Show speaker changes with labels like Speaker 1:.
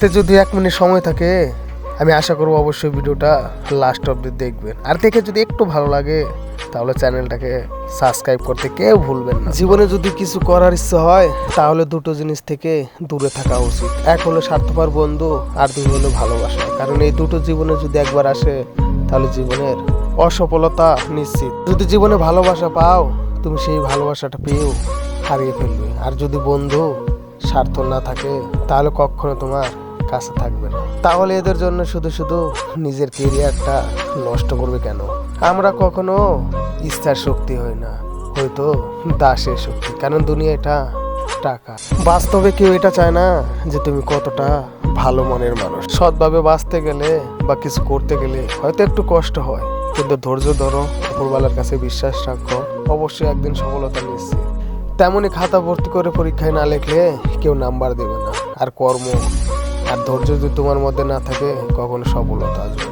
Speaker 1: হাতে যদি 1 মিনিট সময় থাকে আমি আশা করব অবশ্যই ভিডিওটা লাস্ট অবধি দেখবেন। আর দেখে যদি একটু ভালো লাগে তাহলে চ্যানেলটাকে সাবস্ক্রাইব করতে কেউ ভুলবেন না। জীবনে যদি কিছু করার ইচ্ছে হয় তাহলে দুটো জিনিস থেকে দূরে থাকা উচিত। এক হলো স্বার্থপর বন্ধু, আর 2 হলো ভালোবাসা। কারণ এই দুটো জীবনে যদি একবার আসে তাহলে জীবনের অসফলতা নিশ্চিত। যদি জীবনে ভালোবাসা পাও, তুমি সেই ভালোবাসাটা পেয়েও হারিয়ে ফেলবে। আর যদি বন্ধু স্বার্থ না থাকে তাহলে কখনো তোমার কাছে থাকবে না। তাহলে এদের জন্য শুধু শুধু নিজের কেরিয়ারটা নষ্ট করবে কেন? আমরা কখনো ইচ্ছার শক্তি হই না, হয়তো দাসের শক্তি। কারণ দুনিয়া এটা টাকা। বাস্তবে কেউ এটা চায় না যে তুমি কতটা ভালো মনের মানুষ। সৎভাবে বাঁচতে গেলে বা কিছু করতে গেলে হয়তো একটু কষ্ট হয়, কিন্তু ধৈর্য ধরো, উপরওয়ালার কাছে বিশ্বাস রাখো, অবশ্যই একদিন সফলতা নিশ্চিত। তেমনই খাতা ভর্তি করে পরীক্ষায় না লিখলে কেউ নাম্বার দেবে না। আর কর্ম আর ধৈর্য যদি তোমার মধ্যে না থাকে কখনো সফলতা আসবে না।